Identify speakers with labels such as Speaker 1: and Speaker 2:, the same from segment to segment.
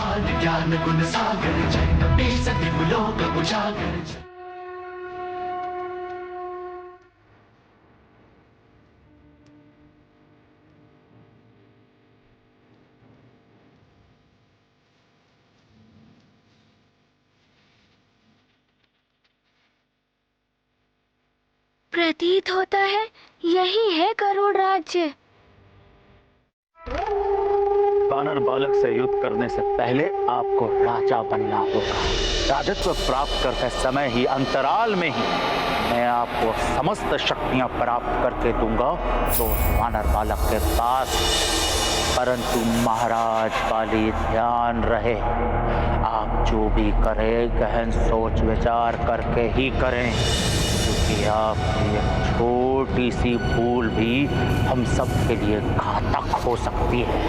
Speaker 1: ब्रह्मांड ज्ञान गुण सागर जय कपी सती लोक उजागर।
Speaker 2: प्रतीत होता है यही है गरुड़ राज्य।
Speaker 3: वानर बालक से युद्ध करने से पहले आपको राजा बनना होगा। राजत्व प्राप्त करते समय ही, अंतराल में ही मैं आपको समस्त शक्तियां प्राप्त करके दूंगा तो वानर बालक के पास। परंतु महाराज बाली ध्यान रहे, आप जो भी करें गहन सोच विचार करके ही करें, क्योंकि आपकी एक छोटी सी भूल भी हम सब के लिए घातक हो सकती है।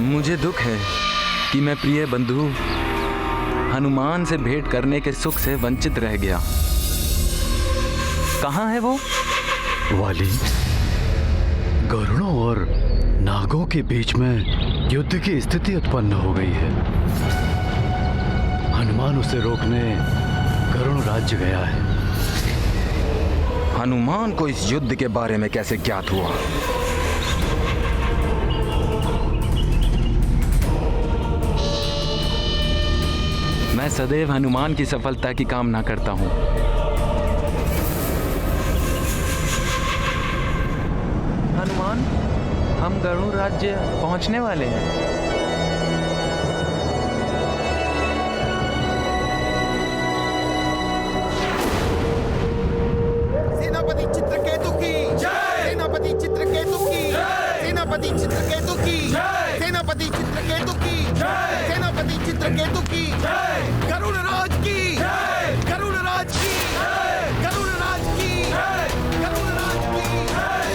Speaker 4: मुझे दुख है कि मैं प्रिय बंधु हनुमान से भेंट करने के सुख से वंचित रह गया। कहाँ है वो?
Speaker 5: वाली, गरुड़ों और नागों के बीच में युद्ध की स्थिति उत्पन्न हो गई है। हनुमान उसे रोकने गरुड़ राज्य गया है।
Speaker 4: हनुमान को इस युद्ध के बारे में कैसे ज्ञात हुआ? मैं सदैव हनुमान की सफलता की कामना करता हूं। हनुमान, हम गरुड़ राज्य पहुंचने वाले हैं।
Speaker 6: सेनापति चित्रकेतु की जय। सेनापति चित्रकेतु की जय। सेनापति चित्रकेतु की जय। सेनापति चित्रकेतु की जय। सेनापति चित्रकेतु की जय। गरुड़ राज की जय। गरुड़ राज की जय। गरुड़ राज की जय। गरुड़ राज की जय।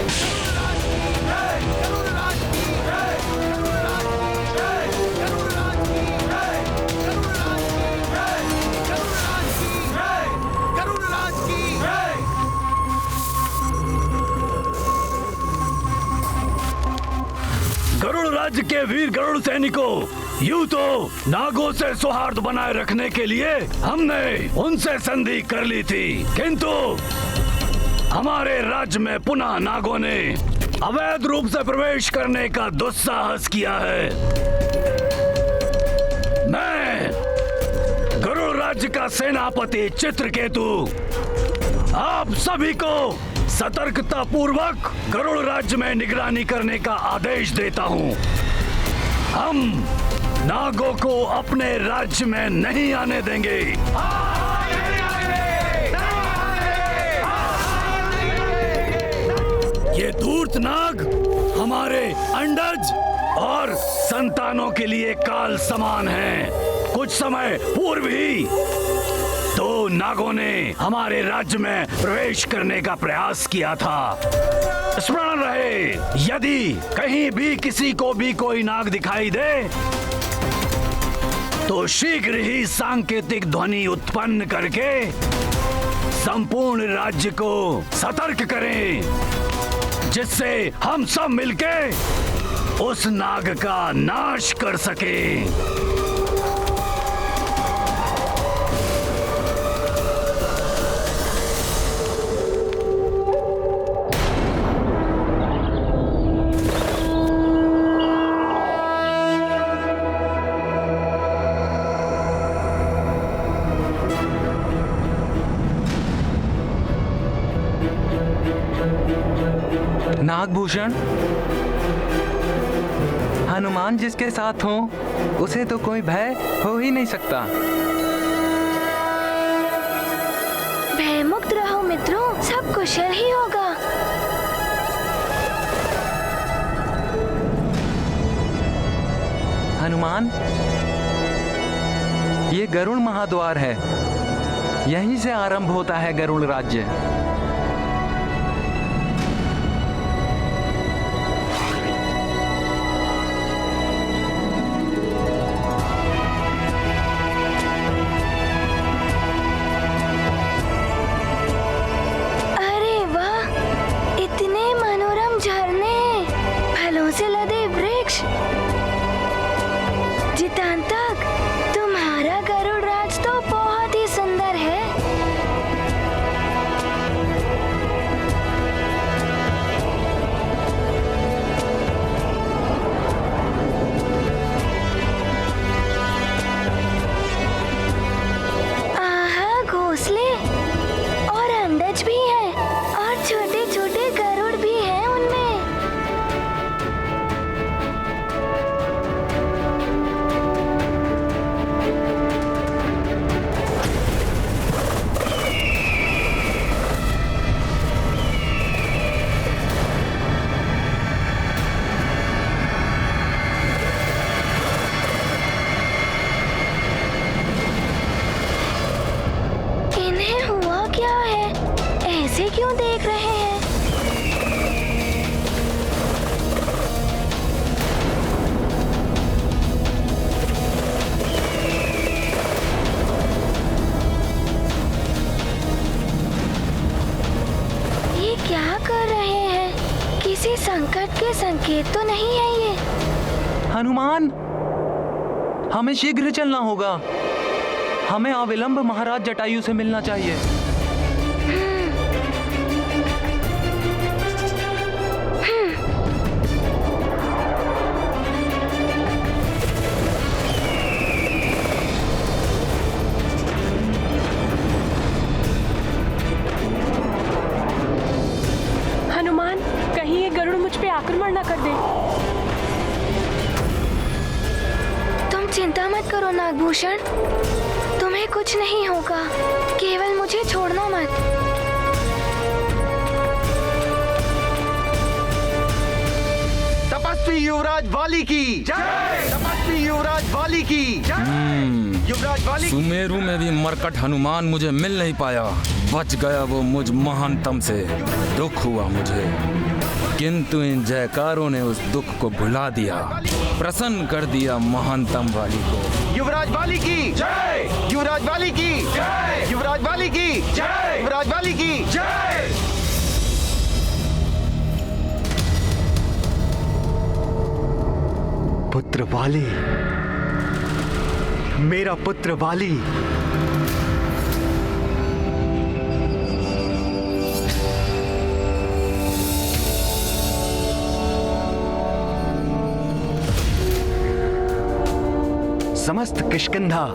Speaker 6: गरुड़ राज की जय। गरुड़ राज की जय। गरुड़ राज की जय। गरुड़ राज की जय। गरुड़ राज की जय। गरुड़ राज की जय।
Speaker 5: गरुड़ राज्य के वीर गरुड़ सैनिकों, यूं तो नागों से सौहार्द बनाए रखने के लिए हमने उनसे संधि कर ली थी, किंतु हमारे राज्य में पुनः नागों ने अवैध रूप से प्रवेश करने का दुस्साहस किया है। मैं गरुड़ राज्य का सेनापति चित्रकेतु आप सभी को सतर्कता पूर्वक गरुड़ राज्य में निगरानी करने का आदेश देता हूं। हम नागों को अपने राज्य में नहीं आने देंगे। ये धूर्त नाग हमारे अंडज और संतानों के लिए काल समान हैं। कुछ समय पूर्व ही दो नागों ने हमारे राज्य में प्रवेश करने का प्रयास किया था। स्मरण रहे, यदि कहीं भी किसी को भी कोई नाग दिखाई दे तो शीघ्र ही सांकेतिक ध्वनि उत्पन्न करके संपूर्ण राज्य को सतर्क करें, जिससे हम सब मिलके उस नाग का नाश कर सकें।
Speaker 4: नागभूषण, हनुमान जिसके साथ हो उसे तो कोई भय हो ही नहीं सकता।
Speaker 2: भयमुक्त रहो मित्रों, सब कुशल ही होगा।
Speaker 4: हनुमान, ये गरुड़ महाद्वार है, यहीं से आरंभ होता है गरुड़ राज्य।
Speaker 2: अरे वाह, इतने मनोरम झरने, फलों से लदे वृक्ष, के संकेत तो नहीं है ये।
Speaker 4: हनुमान, हमें शीघ्र चलना होगा। हमें अविलंब महाराज जटायु से मिलना चाहिए।
Speaker 7: हनुमान, कहीं ये गरुड़ मुझ पे आक्रमण न कर दे।
Speaker 2: तुम चिंता मत करो नागभूषण, तुम्हें कुछ नहीं होगा। केवल मुझे छोड़ना मत।
Speaker 6: तपस्वी युवराज वाली की जय। तपस्वी युवराज वाली की जय। युवराज वाली।
Speaker 4: सुमेरु में भी मरकट हनुमान मुझे मिल नहीं पाया। बच गया वो मुझ महानतम से। दुख हुआ मुझे, किंतु इन जयकारों ने उस दुख को भुला दिया, प्रसन्न कर दिया महानतम वाली को।
Speaker 6: युवराज वाली की जय। युवराज वाली की जय। युवराज वाली की जय। युवराज वाली की जय। पुत्र वाली, मेरा पुत्र वाली। समस्त किष्किंधा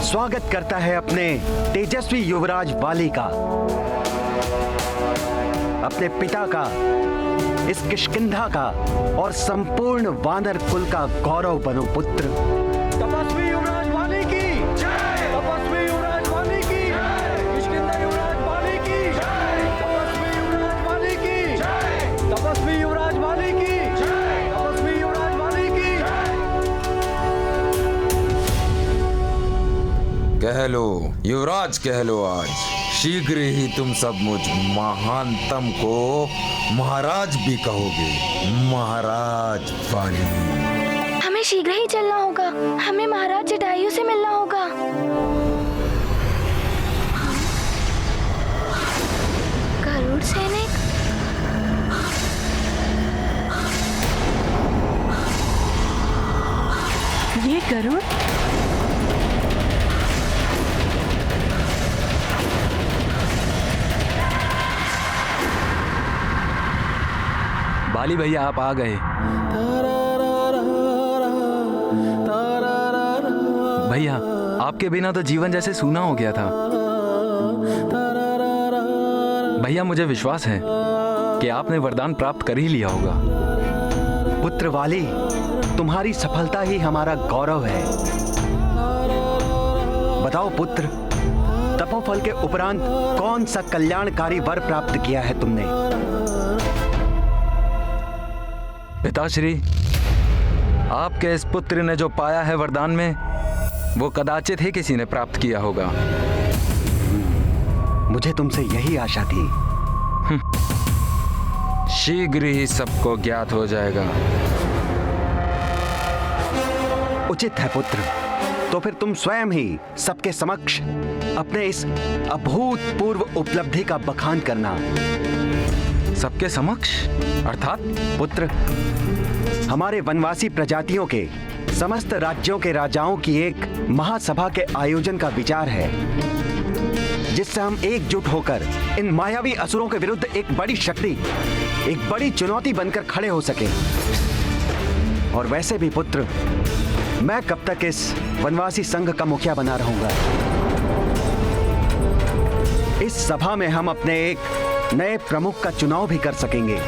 Speaker 6: स्वागत करता है अपने तेजस्वी युवराज वाली का, अपने पिता का, इस किष्किंधा का और संपूर्ण वानर कुल का गौरव बनो पुत्र। तपस्वी युवराज वाली की जय। तपस्वी युवराज वाली की जय। किष्किंधा युवराज वाली की जय। तपस्वी युवराज वाली की जय। तपस्वी युवराज वाली की जय। तपस्वी युवराज वाली की जय।
Speaker 8: कह लो युवराज, कह लो आज शीघ्र ही तुम सब मुझ महानतम को महाराज भी कहोगे। महाराज वाली,
Speaker 2: हमें शीघ्र ही चलना होगा। हमें महाराज जटायु से मिलना होगा। गरुड़ सैनिक,
Speaker 7: ये गरुड़?
Speaker 4: बाली भैया, आप आ गए। भैया, आपके बिना तो जीवन जैसे सूना हो गया था। भैया, मुझे विश्वास है कि आपने वरदान प्राप्त कर ही लिया होगा।
Speaker 6: पुत्र वाली, तुम्हारी सफलता ही हमारा गौरव है। बताओ पुत्र, तपोफल के उपरांत कौन सा कल्याणकारी वर प्राप्त किया है तुमने?
Speaker 4: पिताश्री, आपके इस पुत्र ने जो पाया है वरदान में, वो कदाचित ही किसी ने प्राप्त किया होगा।
Speaker 6: मुझे तुमसे यही आशा थी।
Speaker 4: शीघ्र ही सबको ज्ञात हो जाएगा।
Speaker 6: उचित है पुत्र, तो फिर तुम स्वयं ही सबके समक्ष अपने इस अभूतपूर्व उपलब्धि का बखान करना।
Speaker 4: सबके समक्ष अर्थात?
Speaker 6: पुत्र, हमारे वनवासी प्रजातियों के समस्त राज्यों के राजाओं की एक महासभा के आयोजन का विचार है, जिससे हम एकजुट होकर इन मायावी असुरों के विरुद्ध एक बड़ी शक्ति, एक बड़ी चुनौती बनकर खड़े हो सके। और वैसे भी पुत्र, मैं कब तक इस वनवासी संघ का मुखिया बना रहूंगा। इस सभा में हम अपने एक नए प्रमुख का चुनाव भी कर सकेंगे।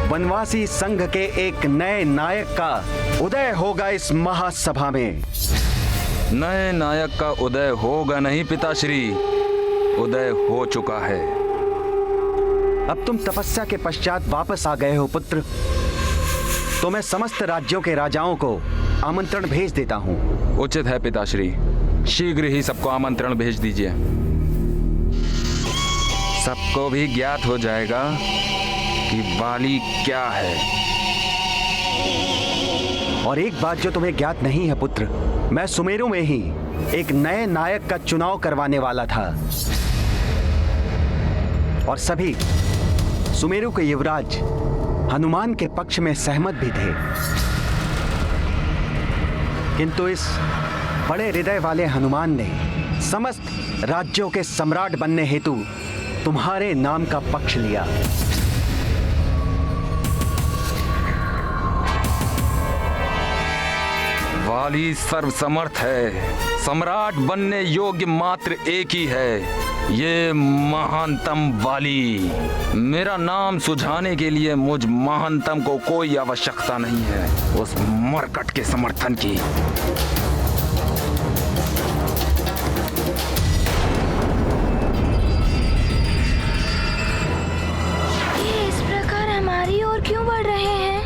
Speaker 6: वनवासी संघ के एक नए नायक का उदय होगा इस महासभा में।
Speaker 4: नए नायक का उदय होगा नहीं पिताश्री, उदय हो चुका है।
Speaker 6: अब तुम तपस्या के पश्चात वापस आ गए हो पुत्र, तो मैं समस्त राज्यों के राजाओं को आमंत्रण भेज देता हूं।
Speaker 4: उचित है पिताश्री, शीघ्र ही सबको आमंत्रण भेज दीजिए। सबको भी ज्ञात हो जाएगा कि वाली क्या है।
Speaker 6: और एक बात जो तुम्हें ज्ञात नहीं है पुत्र, मैं सुमेरु में ही एक नए नायक का चुनाव करवाने वाला था, और सभी सुमेरु के युवराज
Speaker 9: हनुमान के पक्ष में सहमत भी थे, किंतु इस बड़े हृदय वाले हनुमान ने समस्त राज्यों के सम्राट बनने हेतु तुम्हारे नाम का पक्ष लिया।
Speaker 4: वाली सर्वसमर्थ है, सम्राट बनने योग्य मात्र एक ही है, ये महानतम वाली। मेरा नाम सुझाने के लिए मुझ महानतम को कोई आवश्यकता नहीं है उस मरकट के समर्थन की।
Speaker 2: ये इस प्रकार हमारी ओर क्यों बढ़ रहे हैं?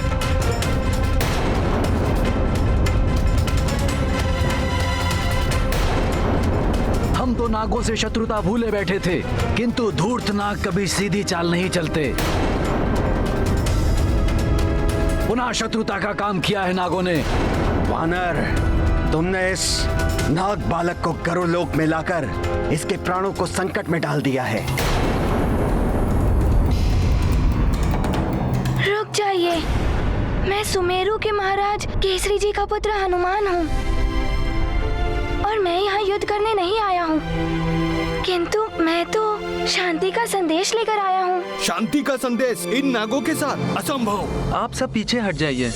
Speaker 5: हम तो नागों से शत्रुता भूले बैठे थे, किंतु धूर्त नाग कभी सीधी चाल नहीं चलते। पुनः शत्रुता का काम किया है नागों ने।
Speaker 9: वानर, तुमने इस नाग बालक को गरुड़ लोक में लाकर इसके प्राणों को संकट में डाल दिया है।
Speaker 2: रुक जाइए, मैं सुमेरु के महाराज केसरी जी का पुत्र हनुमान हूँ और मैं यहाँ युद्ध करने नहीं आया हूँ, किंतु मैं तो शांति का संदेश लेकर आया हूँ।
Speaker 6: शांति का संदेश इन नागों के साथ असंभव।
Speaker 10: आप सब पीछे हट जाइए।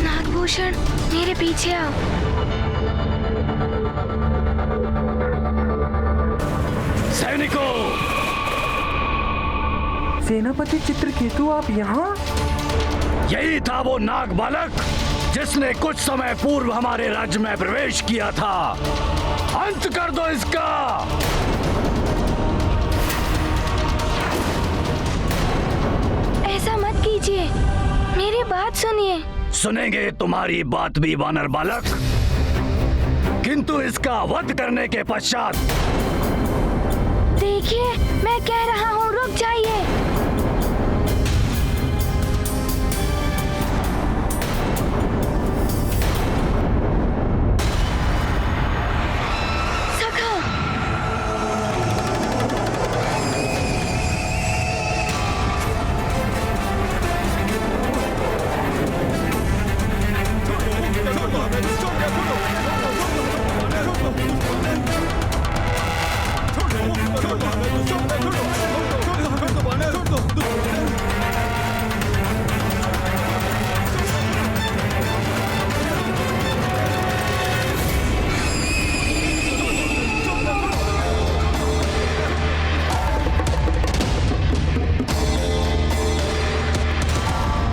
Speaker 2: नागभूषण, मेरे पीछे आओ।
Speaker 5: सैनिकों,
Speaker 10: सेनापति चित्रकेतु, आप यहाँ?
Speaker 5: यही था वो नाग बालक जिसने कुछ समय पूर्व हमारे राज्य में प्रवेश किया था। अंत कर दो इसका।
Speaker 2: ऐसा मत कीजिए, मेरी बात सुनिए।
Speaker 5: सुनेंगे तुम्हारी बात भी वानर बालक, किंतु इसका वध करने के पश्चात।
Speaker 2: देखिए, मैं कह रहा हूँ, रुक जाइए। सखा,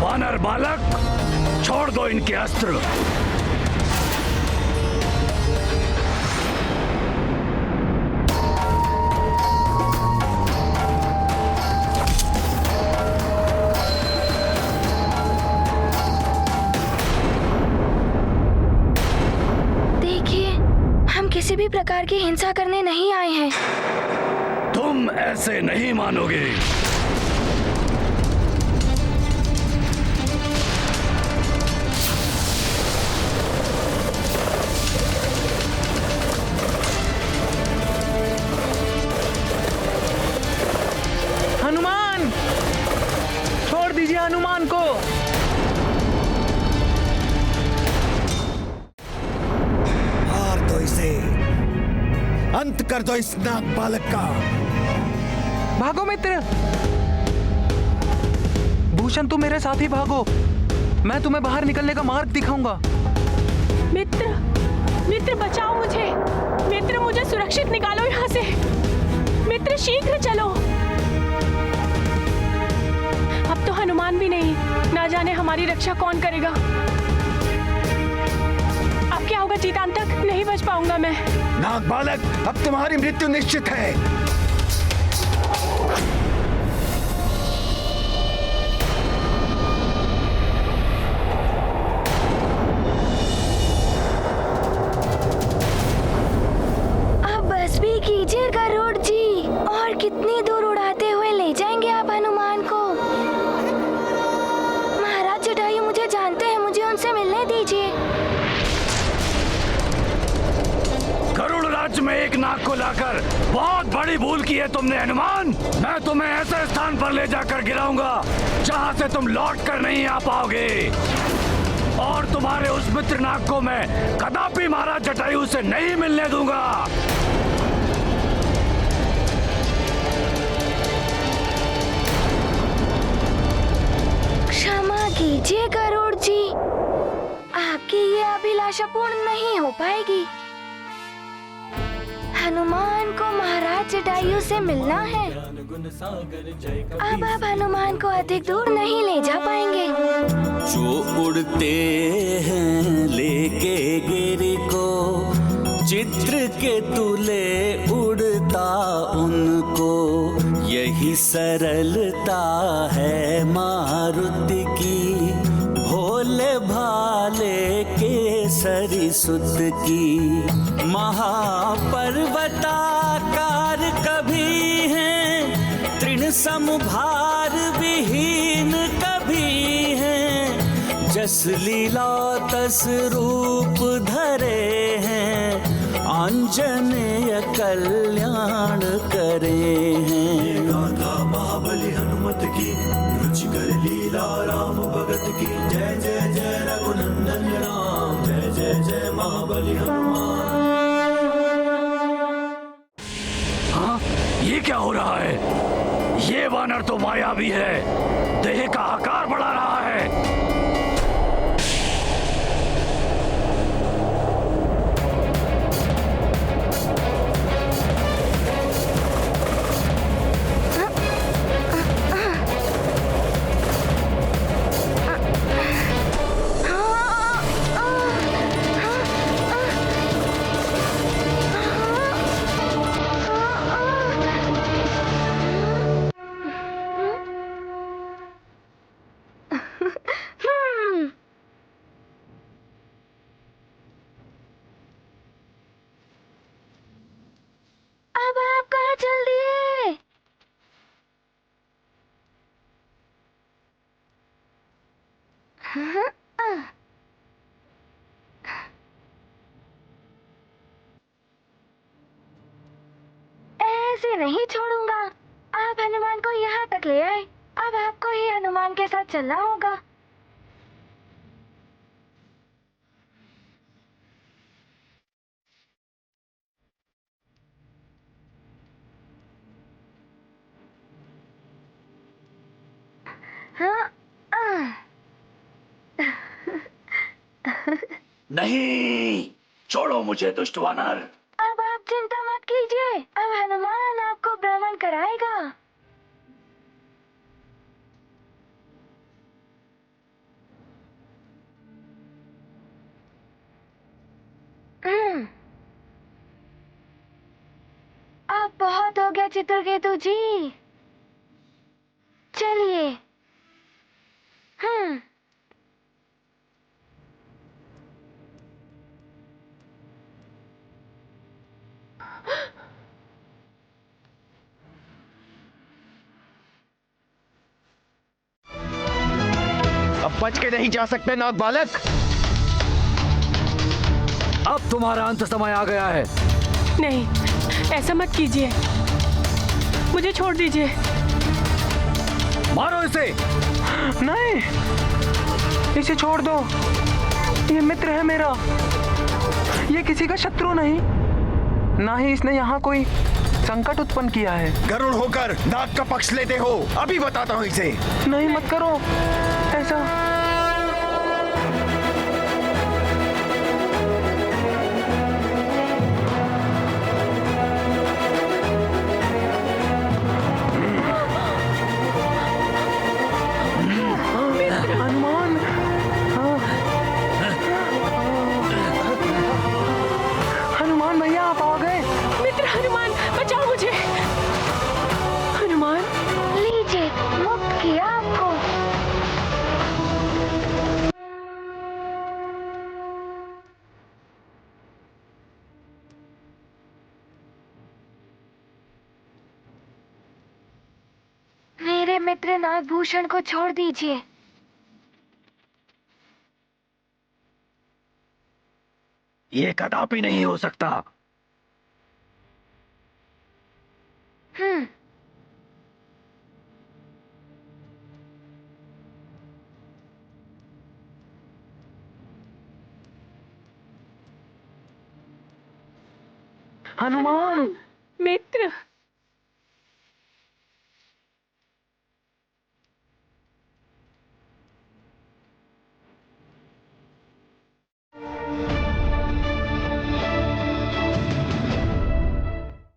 Speaker 5: वानर बालक, छोड़ दो इनके अस्त्र।
Speaker 2: देखिए, हम किसी भी प्रकार की हिंसा करने नहीं आए हैं।
Speaker 5: तुम ऐसे नहीं मानोगे।
Speaker 10: हनुमान, छोड़ दीजिए हनुमान को।
Speaker 6: मार दो इसे, अंत कर दो इस नाग बालक का।
Speaker 10: भागो मित्र, भूषण तुम मेरे साथ ही भागो, मैं तुम्हें बाहर निकलने का मार्ग दिखाऊंगा।
Speaker 7: मित्र, मित्र बचाओ मुझे, मित्र मुझे सुरक्षित निकालो यहाँ से। मित्र शीघ्र चलो। अब तो हनुमान भी नहीं, ना जाने हमारी रक्षा कौन करेगा। अब क्या होगा चीतान तक? नहीं बच पाऊंगा मैं।
Speaker 6: नाग बालक, अब तुम्हारी मृत्यु निश्चित है।
Speaker 2: अब बस भी कीजिए गरुड़ जी, और कितने
Speaker 5: एक नाग को लाकर बहुत बड़ी भूल की है तुमने हनुमान। मैं तुम्हें ऐसे स्थान पर ले जाकर गिराऊंगा जहां से तुम लौट कर नहीं आ पाओगे, और तुम्हारे उस मित्र नाग को मैं कदापि महाराज जटायु से नहीं मिलने दूंगा।
Speaker 2: क्षमा कीजिए गरुड़ जी, आपकी ये अभिलाषा पूर्ण नहीं हो पाएगी। हनुमान को महाराज जटायु से मिलना है। अब आप हनुमान को अधिक दूर नहीं ले जा पाएंगे।
Speaker 11: जो उड़ते हैं लेके गिरी को, चित्र के तुले उड़ता उनको, यही सरलता है मारुति की, भोले भाले केसरी सुत की। महापर्वताकार कभी हैं, तृण समभार विहीन कभी हैं, जस लीला तस रूप धरे हैं, आंजनेय कल्याण करे हैं। गाथा महाबली हनुमत की, रुचिकर लीला राम भगत की। जय जय जय रघुनंदन राम, जय जय जय महाबली हनुमान।
Speaker 5: हाँ, ये क्या हो रहा है? ये वानर तो मायावी है, देह का आकार बढ़ा रहा है।
Speaker 2: ऐसे नहीं छोड़ूंगा। आप हनुमान को यहाँ तक ले आए, अब आपको ही हनुमान के साथ चलना होगा।
Speaker 5: नहीं, छोड़ो मुझे दुष्ट वानर।
Speaker 2: अब आप चिंता मत कीजिए, अब हनुमान आपको भ्रमण कराएगा। अब बहुत हो गया चित्रकेतु जी, चलिए।
Speaker 9: अब बच के नहीं जा सकते नाग बालक।
Speaker 5: अब तुम्हारा अंत समय आ गया है।
Speaker 7: नहीं, ऐसा मत कीजिए, मुझे छोड़ दीजिए।
Speaker 5: मारो इसे।
Speaker 10: नहीं, इसे छोड़ दो, ये मित्र है मेरा, ये किसी का शत्रु नहीं, ना ही इसने यहाँ कोई संकट उत्पन्न किया है।
Speaker 6: गरुड़ होकर नाग का पक्ष लेते हो, अभी बताता हूँ इसे।
Speaker 10: नहीं, मत करो ऐसा। हनुमान, हनुमान भैया आप आ गए।
Speaker 7: मित्र हनुमान, बचाओ मुझे। हनुमान,
Speaker 2: लीजिए, मुक्त किया आपको। मेरे मित्र नागभूषण को छोड़ दीजिए।
Speaker 5: ये कदापि नहीं हो सकता।
Speaker 10: हनुमान